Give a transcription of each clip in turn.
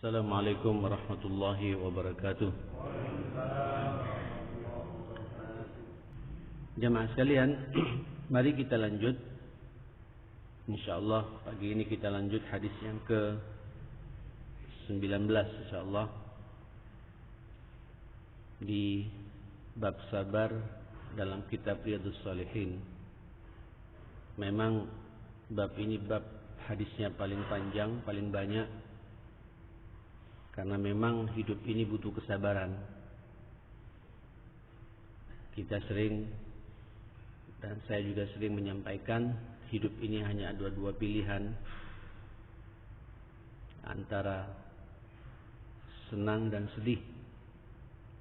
Assalamualaikum warahmatullahi wabarakatuh. Jamaah sekalian, mari kita lanjut. InsyaAllah pagi ini kita lanjut hadis yang ke-19 InsyaAllah di bab sabar dalam kitab Riyadhus Shalihin. Memang bab ini bab hadisnya paling panjang, paling banyak, karena memang hidup ini butuh kesabaran. Kita sering, dan saya juga sering menyampaikan, hidup ini hanya ada dua pilihan, antara senang dan sedih.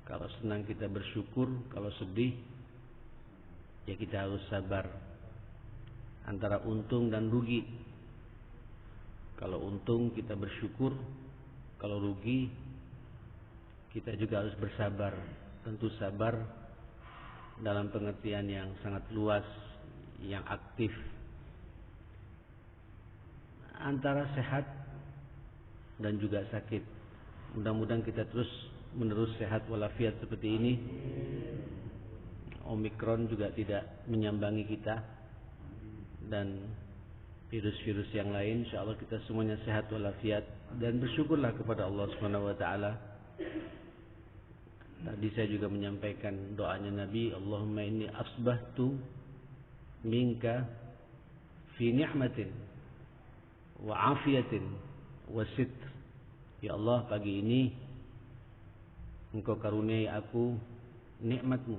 Kalau senang kita bersyukur, kalau sedih ya kita harus sabar. Antara untung dan rugi. Kalau untung kita bersyukur, kalau rugi kita juga harus bersabar. Tentu sabar dalam pengertian yang sangat luas, yang aktif. Antara sehat dan juga sakit. Mudah-mudahan kita terus menerus sehat walafiat seperti ini. Omikron juga tidak menyambangi kita, dan virus-virus yang lain. InsyaAllah kita semuanya sehat walafiat, dan bersyukurlah kepada Allah Subhanahu wa taala. Tadi saya juga menyampaikan doanya Nabi, Allahumma inni asbahtu minka fi ni'matin wa afiyatin wa sitr. Ya Allah, pagi ini Engkau karuniai aku nikmatmu,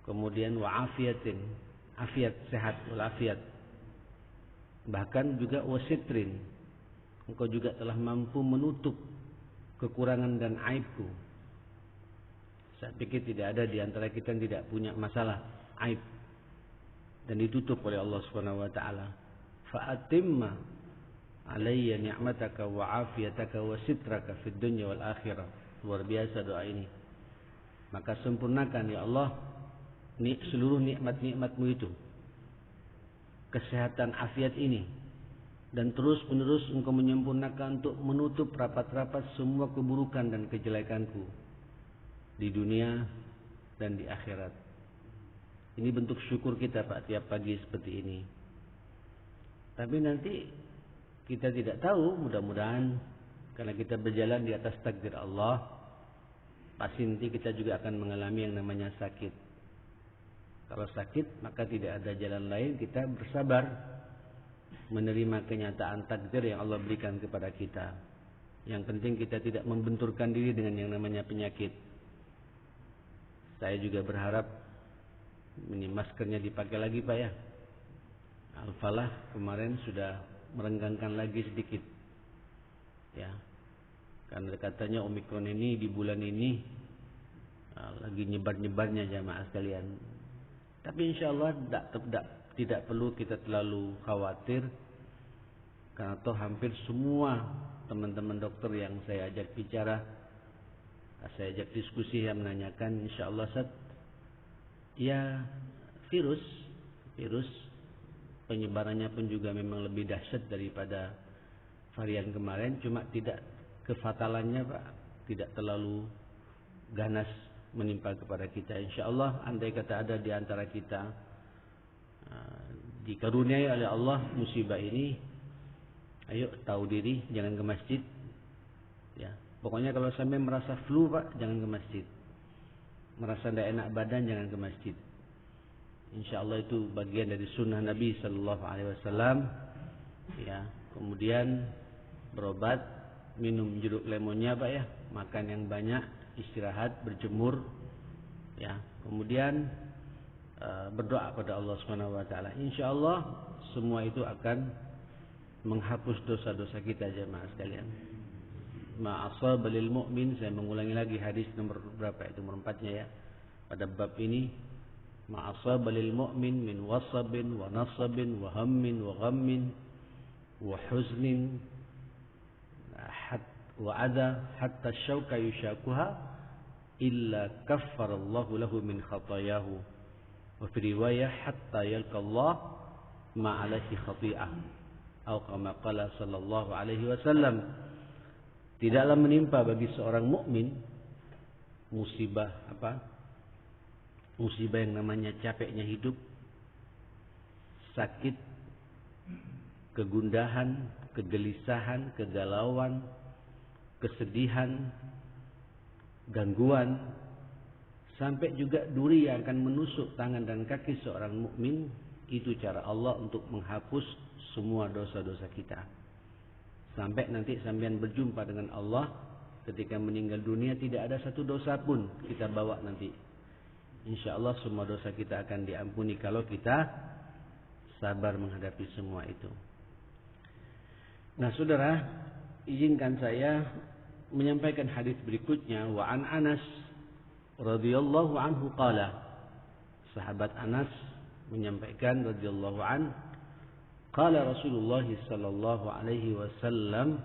kemudian wa afiyatin, afiat, sehat, walafiat, bahkan juga wasitrin, Engkau juga telah mampu menutup kekurangan dan aibku. Saya pikir tidak ada di antara kita yang tidak punya masalah, aib, dan ditutup oleh Allah Subhanahu wa taala. Fa atimma alayya ni'mataka wa afiyataka wa sitraka fid dunya wal akhirah. Luar biasa doa ini. Maka sempurnakan ya Allah seluruh nikmat-nikmatmu itu, kesehatan afiat ini, dan terus menerus Engkau menyempurnakan untuk menutup rapat-rapat semua keburukan dan kejelekanku di dunia dan di akhirat. Ini bentuk syukur kita Pak tiap pagi seperti ini. Tapi nanti kita tidak tahu, mudah-mudahan karena kita berjalan di atas takdir Allah, pasti nanti kita juga akan mengalami yang namanya sakit. Kalau sakit maka tidak ada jalan lain, kita bersabar menerima kenyataan takdir yang Allah berikan kepada kita. Yang penting kita tidak membenturkan diri dengan yang namanya penyakit. Saya juga berharap ini maskernya dipakai lagi Pak ya. Al-Falah kemarin sudah merenggangkan lagi sedikit ya, karena katanya Omikron ini di bulan ini lagi nyebar-nyebarnya jamaah sekalian. Tapi insya Allah tidak perlu kita terlalu khawatir, karena toh hampir semua teman-teman dokter yang saya ajak bicara, saya ajak diskusi, yang menanyakan insya Allah ya virus penyebarannya pun juga memang lebih dahsyat daripada varian kemarin, cuma tidak kefatalannya Pak tidak terlalu ganas menimpa kepada kita. Insya Allah andai kata ada di antara kita dikaruniai oleh Allah musibah ini, ayo tahu diri, jangan ke masjid ya. Pokoknya kalau sampai merasa flu Pak, jangan ke masjid. Merasa tidak enak badan, jangan ke masjid. Insya Allah itu bagian dari sunnah Nabi Sallallahu Alaihi Wasallam ya. Kemudian berobat, minum jeruk lemonnya Pak ya, makan yang banyak, istirahat, berjemur ya. Kemudian berdoa pada Allah Subhanahu wa taala. Insyaallah semua itu akan menghapus dosa-dosa kita jemaah sekalian. Ma asaba lil mu'min, saya mengulangi lagi hadis nomor berapa itu, nomor 4-nya ya. Pada bab ini, ma asaba lil mu'min min wasabin wa nasabin wa hammin wa ghammin wa huznin wa adha hatta syauka yushakuha illa kaffarallahu lahu min khatayahu, wa fi riwayah hatta yalqa Allah ma alaihi khati'ah, atau kama qala sallallahu alaihi wasallam. Tidaklah menimpa bagi seorang mukmin musibah apa? Musibah yang namanya capeknya hidup, sakit, kegundahan, kegelisahan, kegalauan, kesedihan, gangguan, sampai juga duri yang akan menusuk tangan dan kaki seorang mukmin. Itu cara Allah untuk menghapus semua dosa-dosa kita. Sampai nanti sampean berjumpa dengan Allah ketika meninggal dunia, tidak ada satu dosa pun kita bawa nanti. Insya Allah semua dosa kita akan diampuni kalau kita sabar menghadapi semua itu. Nah saudara, izinkan saya menyampaikan hadis berikutnya. Wa an Anas radhiyallahu anhu qala. Sahabat Anas menyampaikan radhiyallahu an, qala Rasulullah sallallahu alaihi wasallam,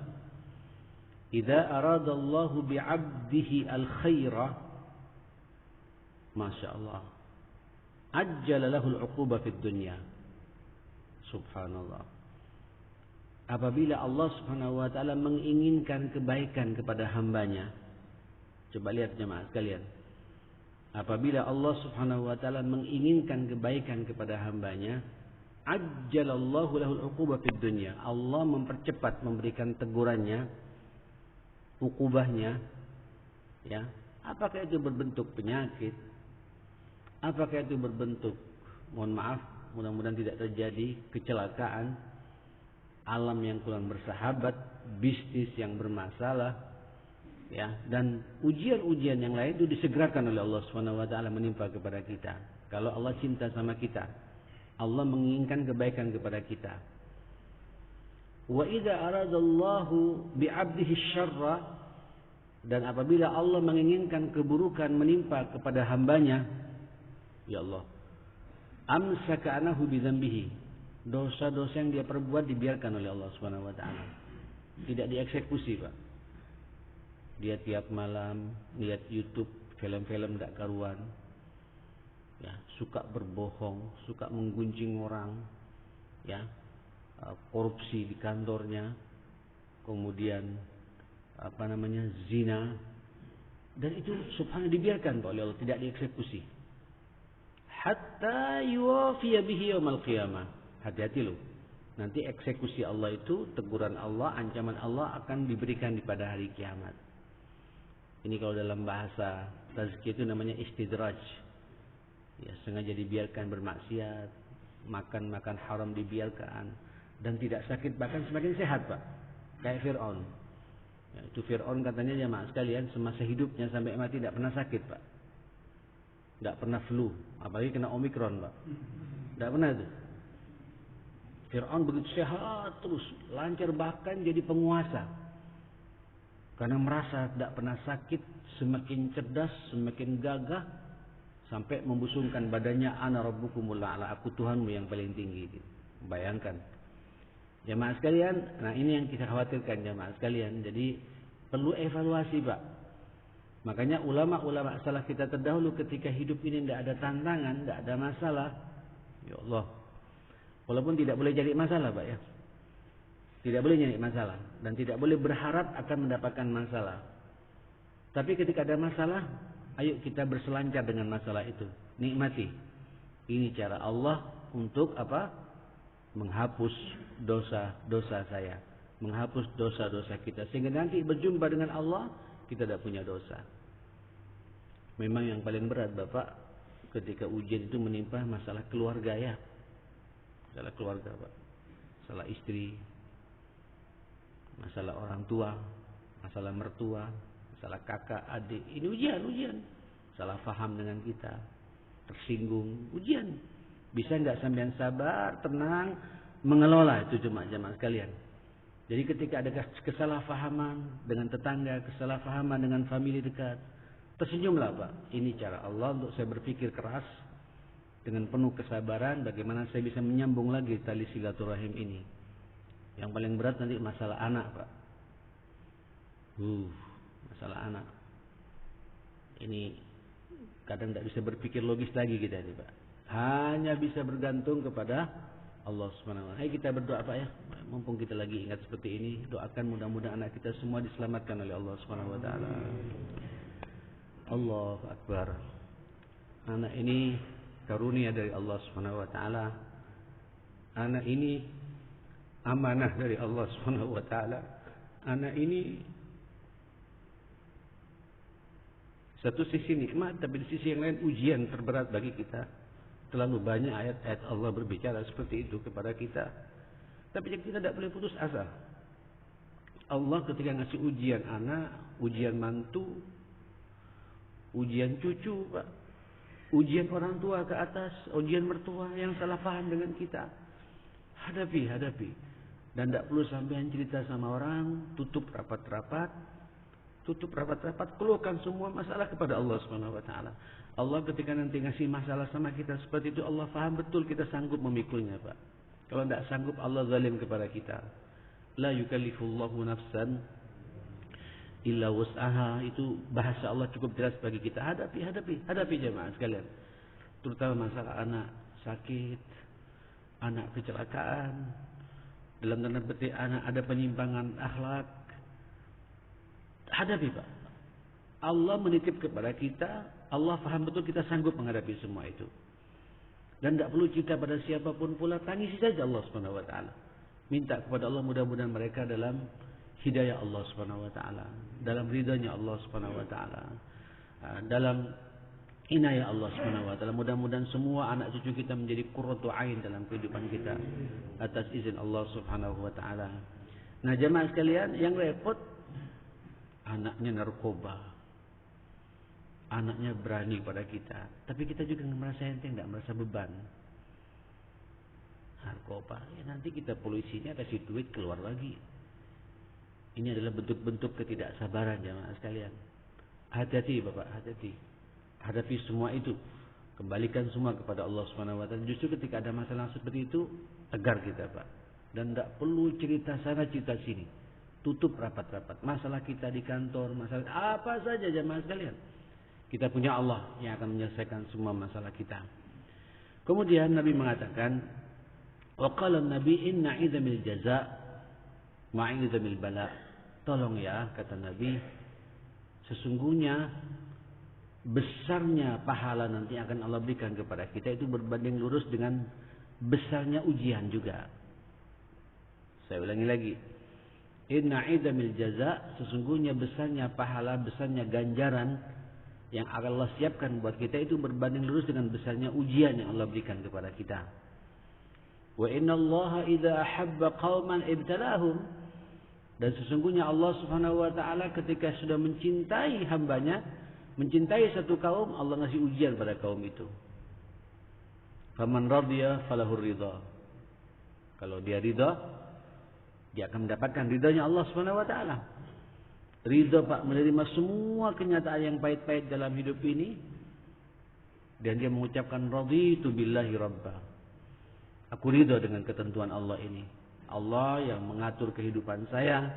idza arada Allah bi'abdihi al-khaira, masyaallah, ajjala lahu al-'uquba fid dunya. Subhanallah. Apabila Allah Subhanahu wa taala menginginkan kebaikan kepada hambanya, coba lihat jemaah sekalian. Apabila Allah Subhanahu wa taala menginginkan kebaikan kepada hambanya, ajjalallahu lahul 'uquba fid dunya. Allah mempercepat memberikan tegurannya, ukubahnya, ya. Apakah itu berbentuk penyakit? Apakah itu berbentuk, mohon maaf, mudah-mudahan tidak terjadi kecelakaan, alam yang kurang bersahabat, bisnis yang bermasalah, ya, dan ujian-ujian yang lain itu disegerakan oleh Allah Subhanahu wa taala menimpa kepada kita. Kalau Allah cinta sama kita, Allah menginginkan kebaikan kepada kita. Wa idza aradallahu bi'abdihi syarra, dan apabila Allah menginginkan keburukan menimpa kepada hambanya, ya Allah, amsaka anahu bidzambihi. Dosa-dosa yang dia perbuat dibiarkan oleh Allah Subhanahu wa taala. Tidak dieksekusi, Pak. Dia tiap malam lihat YouTube, film-film enggak karuan. Ya, suka berbohong, suka menggunjing orang, ya. Korupsi di kantornya, kemudian zina, dan itu subhanallah dibiarkan oleh Allah, tidak dieksekusi. Hatta yuwafiya bihi yaumil qiyamah. Hati-hati loh. Nanti eksekusi Allah itu, teguran Allah, ancaman Allah akan diberikan di pada hari kiamat. Ini kalau dalam bahasa tazkiyah itu namanya istidraj. Ya, sengaja dibiarkan bermaksiat, makan haram dibiarkan, dan tidak sakit, bahkan semakin sehat, Pak. Kayak Fir'aun. Ya, itu Fir'aun katanya jemaah sekalian, semasa hidupnya sampai mati tidak pernah sakit, Pak. Tidak pernah flu, apalagi kena Omikron, Pak. Tidak pernah itu. Fir'aun begitu sehat terus, lancar, bahkan jadi penguasa. Karena merasa tidak pernah sakit, semakin cerdas, semakin gagah, sampai membusungkan badannya, ana rabbukumul a'la, aku Tuhanmu yang paling tinggi. Bayangkan. Jemaah sekalian, nah ini yang kita khawatirkan jemaah sekalian. Jadi perlu evaluasi, Pak. Makanya ulama-ulama salaf kita terdahulu ketika hidup ini tidak ada tantangan, tidak ada masalah, ya Allah, walaupun tidak boleh jadi masalah, Pak, ya. Tidak boleh nyari masalah dan tidak boleh berharap akan mendapatkan masalah. Tapi ketika ada masalah, ayo kita berselancar dengan masalah itu. Nikmati. Ini cara Allah untuk apa? Menghapus dosa-dosa saya, menghapus dosa-dosa kita, sehingga nanti berjumpa dengan Allah kita tidak punya dosa. Memang yang paling berat, Bapak, ketika ujian itu menimpa masalah keluarga, ya. Masalah keluarga, Pak. Masalah istri, masalah orang tua, masalah mertua, masalah kakak, adik. Ini ujian. Salah faham dengan kita, tersinggung, ujian. Bisa enggak sampean sabar, tenang, mengelola itu jemaah sekalian. Jadi ketika ada kesalahpahaman dengan tetangga, kesalahpahaman dengan famili dekat, tersenyumlah, Pak. Ini cara Allah untuk saya berpikir keras dengan penuh kesabaran bagaimana saya bisa menyambung lagi tali silaturahim ini. Yang paling berat nanti masalah anak, Pak. Masalah anak. Ini kadang tidak bisa berpikir logis lagi kita ini, Pak. Hanya bisa bergantung kepada Allah Subhanahu wa taala. Hai kita berdoa Pak ya. Mumpung kita lagi ingat seperti ini, doakan mudah-mudahan anak kita semua diselamatkan oleh Allah Subhanahu wa taala. Allahu akbar. Anak ini karunia dari Allah Subhanahu wa taala. Anak ini amanah dari Allah Subhanahu wa taala. Anak ini satu sisi nikmat, tapi di sisi yang lain ujian terberat bagi kita. Terlalu banyak ayat-ayat Allah berbicara seperti itu kepada kita. Tapi kita tidak boleh putus asa. Allah ketika ngasih ujian anak, ujian mantu, ujian cucu, Pak. Ujian orang tua ke atas, ujian mertua yang salah paham dengan kita. Hadapi. Dan tidak perlu sampai cerita sama orang, tutup rapat-rapat, keluarkan semua masalah kepada Allah Subhanahu wa taala. Allah ketika nanti ngasih masalah sama kita seperti itu, Allah faham betul kita sanggup memikulnya, Pak. Kalau tidak sanggup, Allah zalim kepada kita. La yukallifullahu nafsan illa wus'aha. Itu bahasa Allah cukup jelas bagi kita. Hadapi jemaah sekalian. Terutama masalah anak sakit, anak kecelakaan, dalam tanda petik anak ada penyimpangan akhlak. Hadapi, Pak. Allah menitip kepada kita, Allah faham betul kita sanggup menghadapi semua itu. Dan tidak perlu cerita pada siapapun pula, tangisi saja Allah Subhanahu wa taala. Minta kepada Allah mudah-mudahan mereka dalam hidayah Allah Subhanahu wa taala, dalam ridhanya Allah Subhanahu wa taala, dalam inayah Allah Subhanahu wa taala. Mudah-mudahan semua anak cucu kita menjadi qurratu ain dalam kehidupan kita atas izin Allah Subhanahu wa taala. Nah, jemaah sekalian, yang repot anaknya narkoba. Anaknya berani pada kita, tapi kita juga merasa enteng, tidak merasa beban. Narkoba, ya nanti kita polisinya kasih duit keluar lagi. Ini adalah bentuk-bentuk ketidaksabaran jemaah sekalian. Hati-hati Bapak, hati-hati. Hadapi semua itu. Kembalikan semua kepada Allah Subhanahu wa taala. Justru ketika ada masalah seperti itu, tegar kita, Pak. Dan tidak perlu cerita sana cerita sini. Tutup rapat-rapat. Masalah kita di kantor, masalah apa saja jemaah sekalian. Kita punya Allah yang akan menyelesaikan semua masalah kita. Kemudian Nabi mengatakan, wa qala Nabi inna idzamil jaza ma'idzamil bala. Tolong ya, kata Nabi, sesungguhnya besarnya pahala nanti akan Allah berikan kepada kita itu berbanding lurus dengan besarnya ujian juga. Saya ulangi lagi. Inna idzamil jaza, sesungguhnya besarnya pahala, besarnya ganjaran yang akan Allah siapkan buat kita itu berbanding lurus dengan besarnya ujian yang Allah berikan kepada kita. Wa innallaha idza ahabba qauman ibtalahum. Dan sesungguhnya Allah Subhanahu wa taala ketika sudah mencintai hambanya, mencintai satu kaum, Allah ngasih ujian pada kaum itu. Faman radiya falahur ridha. Kalau dia ridha, dia akan mendapatkan ridhanya Allah Subhanahu wa taala. Ridha, Pak, menerima semua kenyataan yang pahit-pahit dalam hidup ini, dan dia mengucapkan raditu billahi rabba. Aku ridha dengan ketentuan Allah ini. Allah yang mengatur kehidupan saya,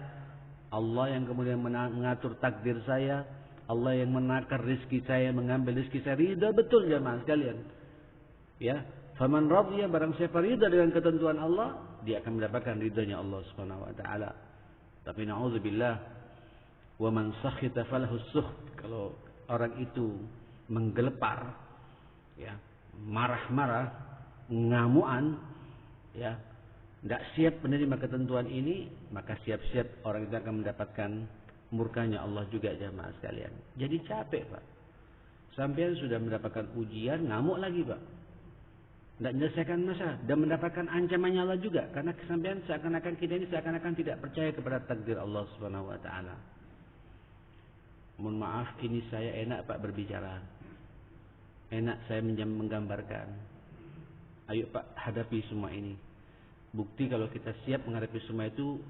Allah yang kemudian mengatur takdir saya, Allah yang menakar rezeki saya, mengambil rezeki saya. Ridha betul jemaah sekalian. Ya, faman radiya, barang siapa ridha dengan ketentuan Allah, dia akan mendapatkan ridhanya Allah Subhanahu wa taala. Tapi na'udzubillah, wa man sakhita falahu sukht. Kalau orang itu menggelepar, ya, marah-marah, ngamuan, ya, tidak siap menerima ketentuan ini, maka siap-siap orang itu akan mendapatkan murkanya Allah juga jemaah sekalian. Jadi capek, Pak. Sampai sudah mendapatkan ujian, ngamuk lagi, Pak. Tidak menyelesaikan masalah dan mendapatkan ancamannya Allah juga, karena kesampean seakan-akan kita ini seakan-akan tidak percaya kepada takdir Allah Subhanahu wa taala. Mohon maaf, ini saya enak Pak berbicara, enak saya menggambarkan. Ayo Pak, hadapi semua ini. Bukti kalau kita siap menghadapi semua itu,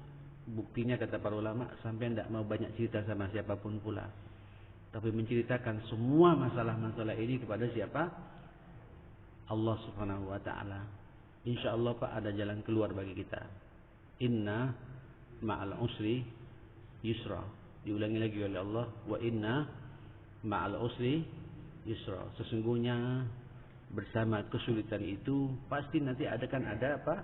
buktinya kata para ulama, sampai tidak mau banyak cerita sama siapapun pula, tapi menceritakan semua masalah-masalah ini kepada siapa? Allah Subhanahu wa taala. Insyaallah Pak, ada jalan keluar bagi kita. Inna ma'al usri yusra. Diulangi lagi oleh Allah, wa inna ma'al usri yusra. Sesungguhnya bersama kesulitan itu pasti nanti ada apa?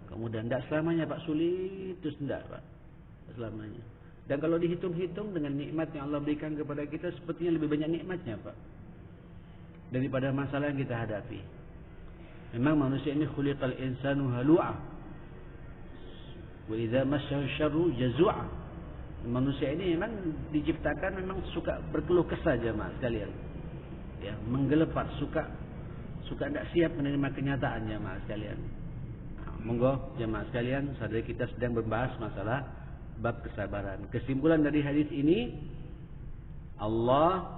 Kemudian tidak selamanya Pak sulit, terus tidak Pak, tidak selamanya. Dan kalau dihitung-hitung dengan nikmat yang Allah berikan kepada kita, sepertinya lebih banyak nikmatnya Pak daripada masalah yang kita hadapi. Memang manusia ini khuliqal insanu halu'a wa idza massahu syarru jazua. Manusia ini memang diciptakan memang suka berkeluh kesah jemaah sekalian. Ya, menggelepat, suka tidak siap menerima kenyataan jemaah sekalian. Monggo jemaah sekalian, saudara kita sedang membahas masalah bab kesabaran. Kesimpulan dari hadis ini, Allah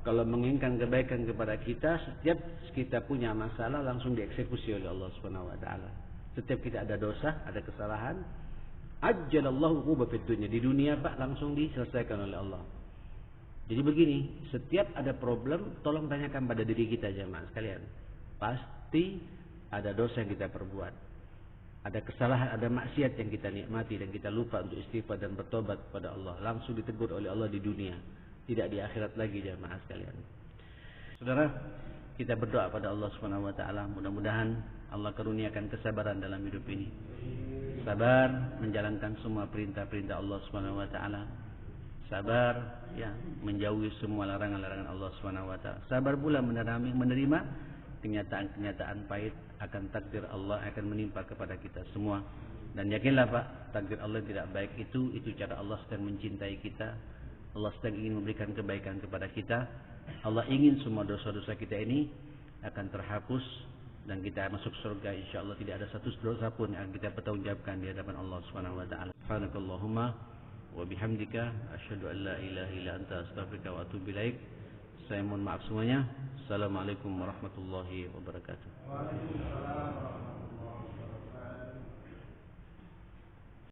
kalau menginginkan kebaikan kepada kita, setiap kita punya masalah langsung dieksekusi oleh Allah Subhanahu wa taala. Setiap kita ada dosa, ada kesalahan, ajjalallahu uquba fid dunya, di dunia Pak langsung diselesaikan oleh Allah. Jadi begini, setiap ada problem tolong tanyakan pada diri kita jemaah sekalian. Pasti ada dosa yang kita perbuat. Ada kesalahan, ada maksiat yang kita nikmati dan kita lupa untuk istighfar dan bertobat kepada Allah. Langsung ditegur oleh Allah di dunia, tidak di akhirat lagi jemaah sekalian. Saudara, kita berdoa pada Allah Subhanahu wa taala, mudah-mudahan Allah karuniakan kesabaran dalam hidup ini. Sabar menjalankan semua perintah-perintah Allah Subhanahu wa taala. Sabar ya menjauhi semua larangan-larangan Allah Subhanahu wa taala. Sabar pula menerima kenyataan-kenyataan pahit akan takdir Allah akan menimpa kepada kita semua. Dan yakinlah Pak, takdir Allah tidak baik itu cara Allah sedang mencintai kita. Allah sedang ingin memberikan kebaikan kepada kita. Allah ingin semua dosa-dosa kita ini akan terhapus dan kita masuk surga insyaallah, tidak ada satu dosa pun yang kita pertanggungjawabkan di hadapan Allah Subhanahu wa taala. Subhanakallahumma wa bihamdika asyhadu an la ilaha illa anta astaghfiruka wa atubu ilaik. Saya mohon maaf semuanya. Assalamualaikum warahmatullahi wabarakatuh.